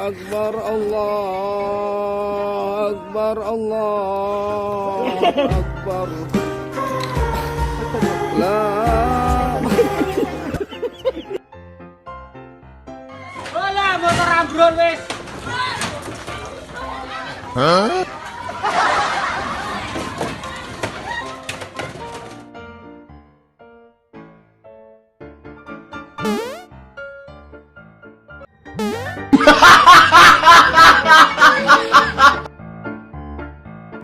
Akbar, Allah Akbar, Allah Akbar. Olah motor ambrol wis. Hah?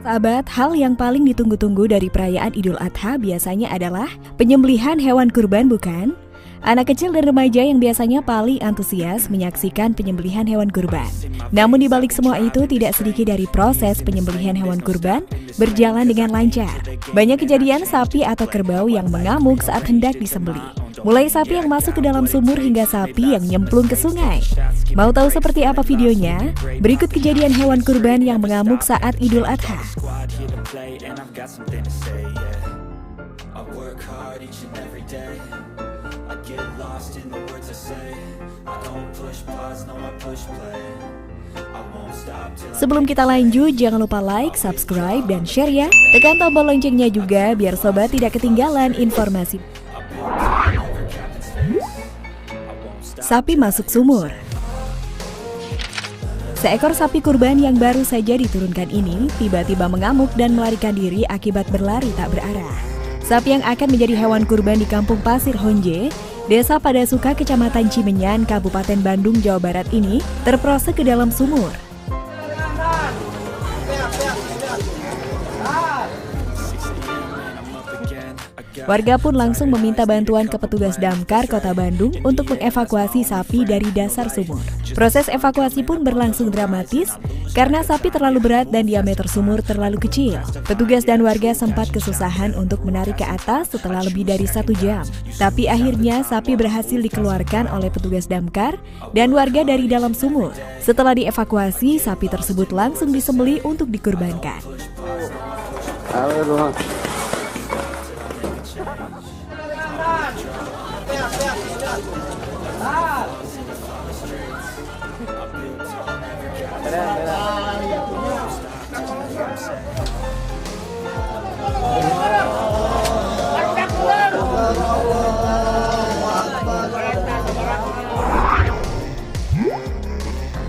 Sahabat, hal yang paling ditunggu-tunggu dari perayaan Idul Adha biasanya adalah penyembelihan hewan kurban, bukan? Anak kecil dan remaja yang biasanya paling antusias menyaksikan penyembelihan hewan kurban. Namun di balik semua itu tidak sedikit dari proses penyembelihan hewan kurban berjalan dengan lancar. Banyak kejadian sapi atau kerbau yang mengamuk saat hendak disembelih. Mulai sapi yang masuk ke dalam sumur hingga sapi yang nyemplung ke sungai. Mau tahu seperti apa videonya? Berikut kejadian hewan kurban yang mengamuk saat Idul Adha. Sebelum kita lanjut, jangan lupa like, subscribe, dan share ya. Tekan tombol loncengnya juga biar sobat tidak ketinggalan informasi. Sapi masuk sumur. Seekor sapi kurban yang baru saja diturunkan ini tiba-tiba mengamuk dan melarikan diri akibat berlari tak berarah. Sapi yang akan menjadi hewan kurban di Kampung Pasir Honje, Desa Padasuka, Kecamatan Cimenyan, Kabupaten Bandung, Jawa Barat ini terperosok ke dalam sumur. Warga pun langsung meminta bantuan ke petugas damkar Kota Bandung untuk mengevakuasi sapi dari dasar sumur. Proses evakuasi pun berlangsung dramatis karena sapi terlalu berat dan diameter sumur terlalu kecil. Petugas dan warga sempat kesusahan untuk menarik ke atas setelah lebih dari 1 jam. Tapi akhirnya sapi berhasil dikeluarkan oleh petugas damkar dan warga dari dalam sumur. Setelah dievakuasi, sapi tersebut langsung disembelih untuk dikurbankan.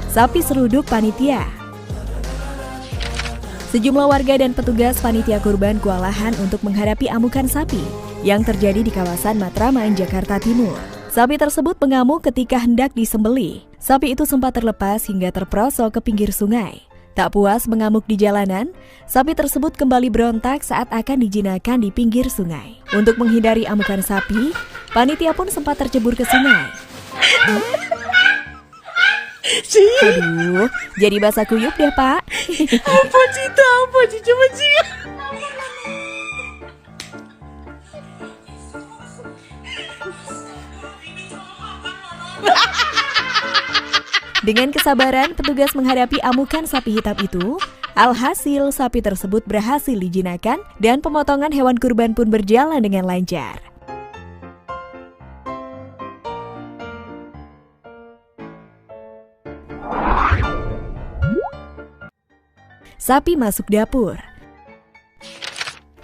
Sapi seruduk panitia. Sejumlah warga dan petugas panitia kurban kewalahan untuk menghadapi amukan sapi yang terjadi di kawasan Matraman, Jakarta Timur. Sapi tersebut mengamuk ketika hendak disembelih. Sapi itu sempat terlepas hingga terperosok ke pinggir sungai. Tak puas mengamuk di jalanan, sapi tersebut kembali berontak saat akan dijinakkan di pinggir sungai. Untuk menghindari amukan sapi, panitia pun sempat tercebur ke sungai. Aduh, jadi basah kuyup deh, Pak. Apa Cita? Apa Cita? Coba Cita. Dengan kesabaran, petugas menghadapi amukan sapi hitam itu. Alhasil, sapi tersebut berhasil dijinakkan dan pemotongan hewan kurban pun berjalan dengan lancar. Sapi masuk dapur.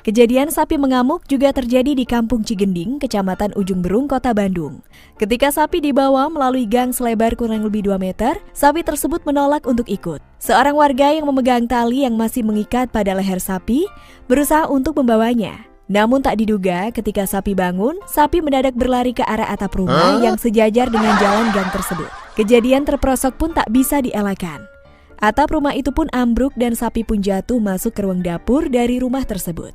Kejadian sapi mengamuk juga terjadi di Kampung Cigending, Kecamatan Ujung Berung, Kota Bandung. Ketika sapi dibawa melalui gang selebar kurang lebih 2 meter, sapi tersebut menolak untuk ikut. Seorang warga yang memegang tali yang masih mengikat pada leher sapi berusaha untuk membawanya. Namun tak diduga ketika sapi bangun, sapi mendadak berlari ke arah atap rumah yang sejajar dengan jalan gang tersebut. Kejadian terperosok pun tak bisa dielakkan. Atap rumah itu pun ambruk dan sapi pun jatuh masuk ke ruang dapur dari rumah tersebut.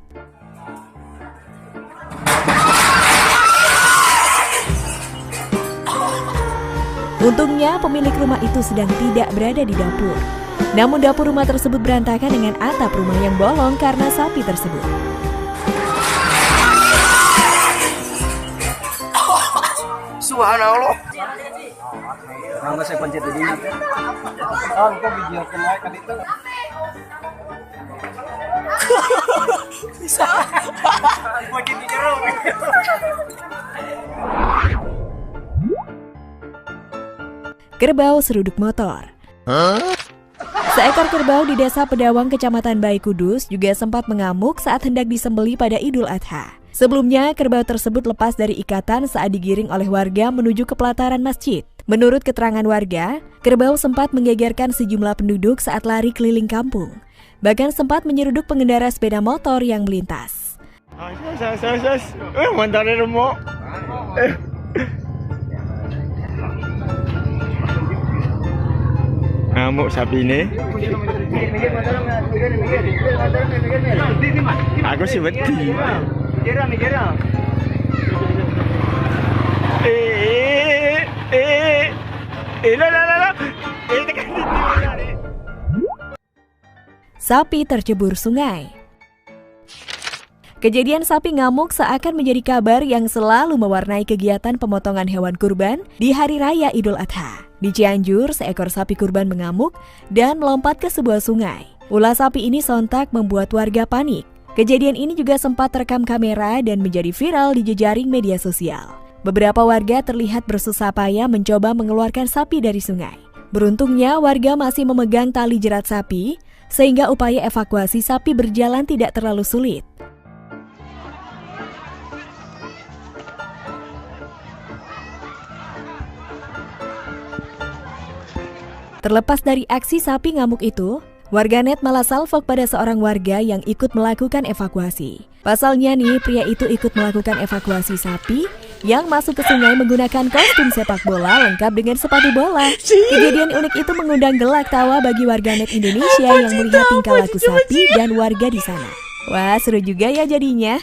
Untungnya pemilik rumah itu sedang tidak berada di dapur. Namun dapur rumah tersebut berantakan dengan atap rumah yang bolong karena sapi tersebut. Subhanallah. Nggak saya pencet di sini. Oh, kok video kenal kan itu? Bisa. Pencet di jeruk. Kerbau seruduk motor. Seekor kerbau di Desa Pedawang, Kecamatan Bayi Kudus juga sempat mengamuk saat hendak disembelih pada Idul Adha. Sebelumnya, kerbau tersebut lepas dari ikatan saat digiring oleh warga menuju ke pelataran masjid. Menurut keterangan warga, kerbau sempat menggegerkan sejumlah penduduk saat lari keliling kampung. Bahkan sempat menyeruduk pengendara sepeda motor yang melintas. Ngamuk sapi ini. Aku sih wedi. Sapi tercebur sungai. Kejadian sapi ngamuk seakan menjadi kabar yang selalu mewarnai kegiatan pemotongan hewan kurban di Hari Raya Idul Adha. Di Cianjur, seekor sapi kurban mengamuk dan melompat ke sebuah sungai. Ulah sapi ini sontak membuat warga panik. Kejadian ini juga sempat terekam kamera dan menjadi viral di jejaring media sosial. Beberapa warga terlihat bersusah payah mencoba mengeluarkan sapi dari sungai. Beruntungnya, warga masih memegang tali jerat sapi, sehingga upaya evakuasi sapi berjalan tidak terlalu sulit. Terlepas dari aksi sapi ngamuk itu, warganet malah salvok pada seorang warga yang ikut melakukan evakuasi. Pasalnya nih, pria itu ikut melakukan evakuasi sapi yang masuk ke sungai menggunakan kostum sepak bola lengkap dengan sepatu bola. Kejadian unik itu mengundang gelak tawa bagi warganet Indonesia yang melihat tingkah laku sapi dan warga di sana. Wah, seru juga ya jadinya.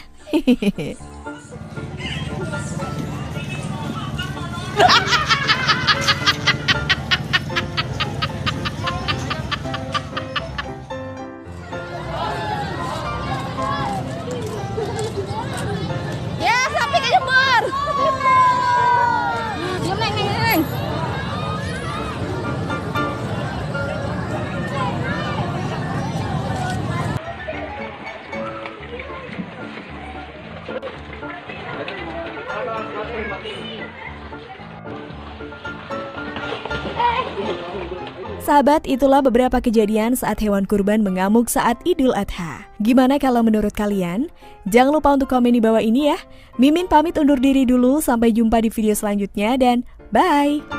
Sahabat, itulah beberapa kejadian saat hewan kurban mengamuk saat Idul Adha. Gimana kalau menurut kalian? Jangan lupa untuk komen di bawah ini ya. Mimin pamit undur diri dulu, sampai jumpa di video selanjutnya dan bye!